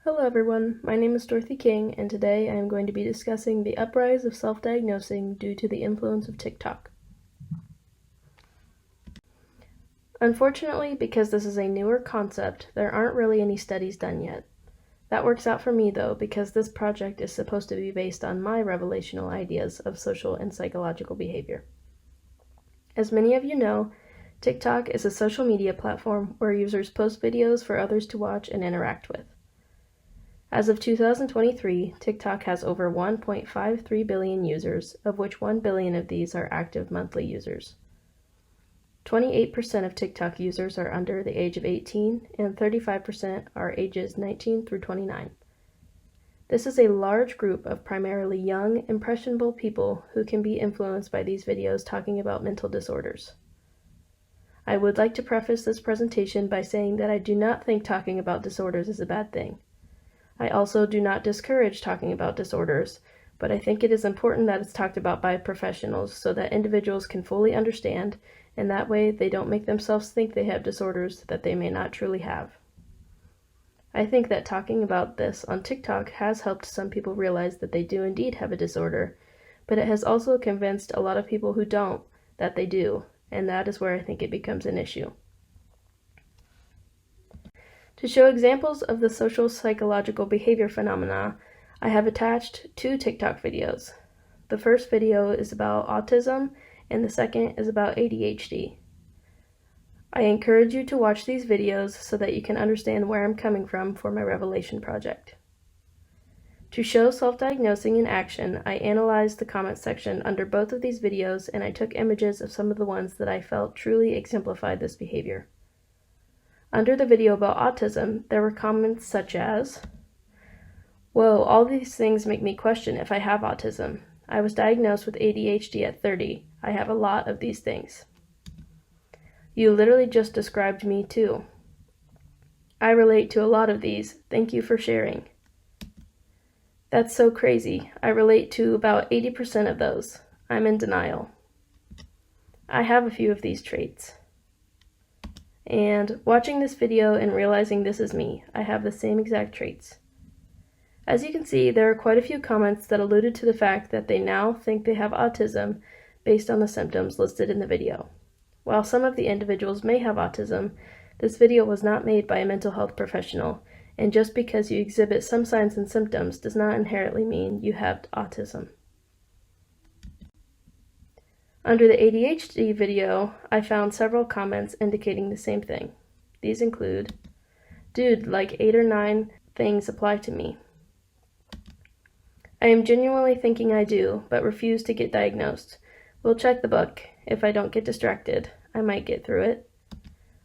Hello everyone, my name is Dorothy King, and today I am going to be discussing the uprise of self-diagnosing due to the influence of TikTok. Unfortunately, because this is a newer concept, there aren't really any studies done yet. That works out for me though, because this project is supposed to be based on my revelational ideas of social and psychological behavior. As many of you know, TikTok is a social media platform where users post videos for others to watch and interact with. As of 2023, TikTok has over 1.53 billion users, of which 1 billion of these are active monthly users. 28% of TikTok users are under the age of 18, and 35% are ages 19 through 29. This is a large group of primarily young, impressionable people who can be influenced by these videos talking about mental disorders. I would like to preface this presentation by saying that I do not think talking about disorders is a bad thing. I also do not discourage talking about disorders, but I think it is important that it's talked about by professionals so that individuals can fully understand, and that way they don't make themselves think they have disorders that they may not truly have. I think that talking about this on TikTok has helped some people realize that they do indeed have a disorder, but it has also convinced a lot of people who don't that they do, and that is where I think it becomes an issue. To show examples of the social psychological behavior phenomena, I have attached two TikTok videos. The first video is about autism, and the second is about ADHD. I encourage you to watch these videos so that you can understand where I'm coming from for my revelation project. To show self-diagnosing in action, I analyzed the comments section under both of these videos, and I took images of some of the ones that I felt truly exemplified this behavior. Under the video about autism, there were comments such as, "Whoa, all these things make me question if I have autism. I was diagnosed with ADHD at 30. I have a lot of these things. You literally just described me too. I relate to a lot of these. Thank you for sharing. That's so crazy. I relate to about 80% of those. I'm in denial. I have a few of these traits. And watching this video and realizing this is me, I have the same exact traits." As you can see, there are quite a few comments that alluded to the fact that they now think they have autism based on the symptoms listed in the video. While some of the individuals may have autism, this video was not made by a mental health professional, and just because you exhibit some signs and symptoms does not inherently mean you have autism. Under the ADHD video, I found several comments indicating the same thing. These include, "Dude, like 8 or 9 things apply to me. I am genuinely thinking I do, but refuse to get diagnosed. We'll check the book. If I don't get distracted, I might get through it.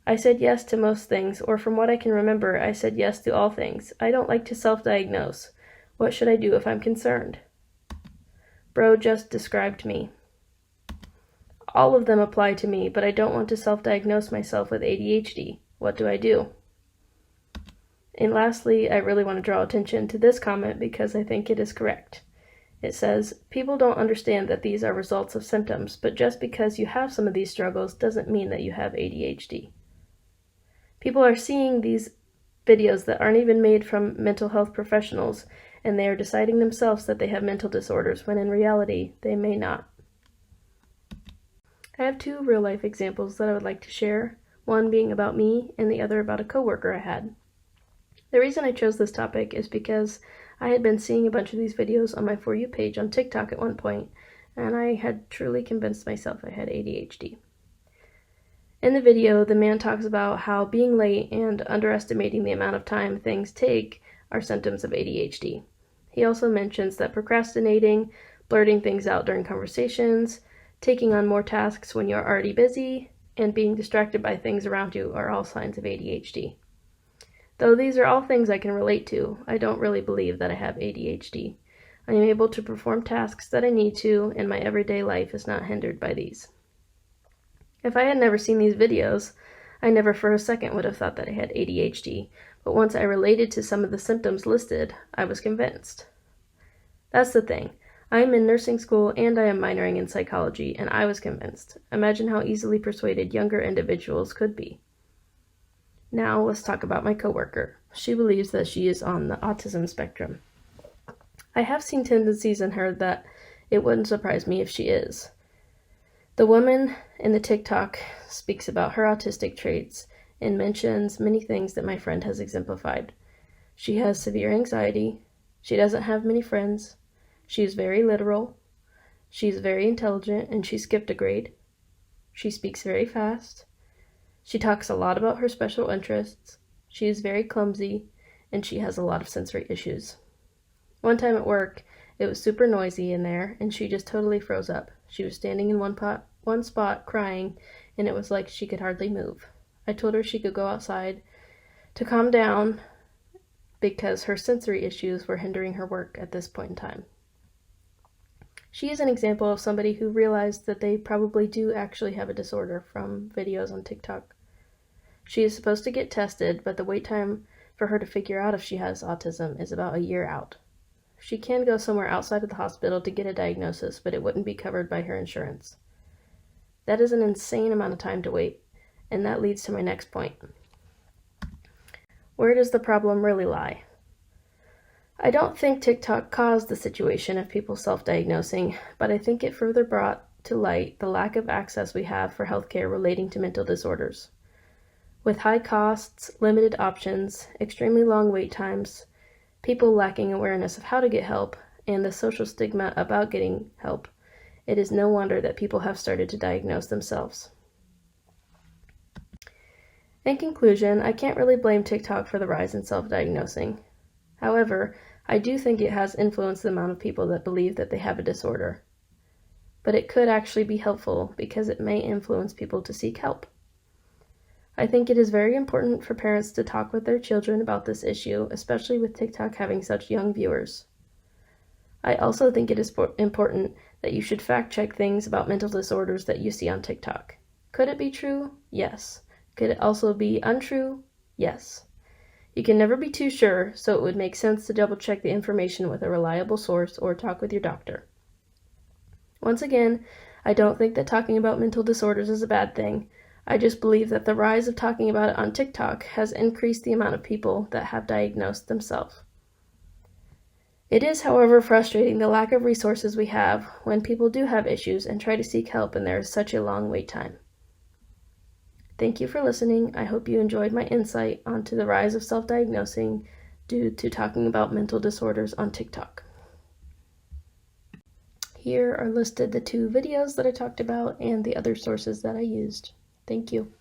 I said yes to most things, or from what I can remember, I said yes to all things. I don't like to self-diagnose. What should I do if I'm concerned? Bro just described me. All of them apply to me, but I don't want to self-diagnose myself with ADHD. What do I do?" And lastly, I really want to draw attention to this comment because I think it is correct. It says, "People don't understand that these are results of symptoms, but just because you have some of these struggles doesn't mean that you have ADHD." People are seeing these videos that aren't even made from mental health professionals, and they are deciding themselves that they have mental disorders when in reality, they may not. I have two real-life examples that I would like to share, one being about me and the other about a coworker I had. The reason I chose this topic is because I had been seeing a bunch of these videos on my For You page on TikTok at one point, and I had truly convinced myself I had ADHD. In the video, the man talks about how being late and underestimating the amount of time things take are symptoms of ADHD. He also mentions that procrastinating, blurting things out during conversations, taking on more tasks when you're already busy, and being distracted by things around you are all signs of ADHD. Though these are all things I can relate to, I don't really believe that I have ADHD. I am able to perform tasks that I need to, and my everyday life is not hindered by these. If I had never seen these videos, I never for a second would have thought that I had ADHD, but once I related to some of the symptoms listed, I was convinced. That's the thing. I am in nursing school and I am minoring in psychology, and I was convinced. Imagine how easily persuaded younger individuals could be. Now let's talk about my coworker. She believes that she is on the autism spectrum. I have seen tendencies in her that it wouldn't surprise me if she is. The woman in the TikTok speaks about her autistic traits and mentions many things that my friend has exemplified. She has severe anxiety. She doesn't have many friends. She is very literal. She's very intelligent and she skipped a grade. She speaks very fast. She talks a lot about her special interests. She is very clumsy and she has a lot of sensory issues. One time at work, it was super noisy in there and she just totally froze up. She was standing in one spot crying and it was like she could hardly move. I told her she could go outside to calm down because her sensory issues were hindering her work at this point in time. She is an example of somebody who realized that they probably do actually have a disorder from videos on TikTok. She is supposed to get tested, but the wait time for her to figure out if she has autism is about a year out. She can go somewhere outside of the hospital to get a diagnosis, but it wouldn't be covered by her insurance. That is an insane amount of time to wait, and that leads to my next point. Where does the problem really lie? I don't think TikTok caused the situation of people self-diagnosing, but I think it further brought to light the lack of access we have for healthcare relating to mental disorders. With high costs, limited options, extremely long wait times, people lacking awareness of how to get help, and the social stigma about getting help, it is no wonder that people have started to diagnose themselves. In conclusion, I can't really blame TikTok for the rise in self-diagnosing. However, I do think it has influenced the amount of people that believe that they have a disorder. But it could actually be helpful because it may influence people to seek help. I think it is very important for parents to talk with their children about this issue, especially with TikTok having such young viewers. I also think it is important that you should fact-check things about mental disorders that you see on TikTok. Could it be true? Yes. Could it also be untrue? Yes. You can never be too sure, so it would make sense to double-check the information with a reliable source or talk with your doctor. Once again, I don't think that talking about mental disorders is a bad thing. I just believe that the rise of talking about it on TikTok has increased the amount of people that have diagnosed themselves. It is, however, frustrating the lack of resources we have when people do have issues and try to seek help and there is such a long wait time. Thank you for listening. I hope you enjoyed my insight onto the rise of self-diagnosing due to talking about mental disorders on TikTok. Here are listed the 2 videos that I talked about and the other sources that I used. Thank you.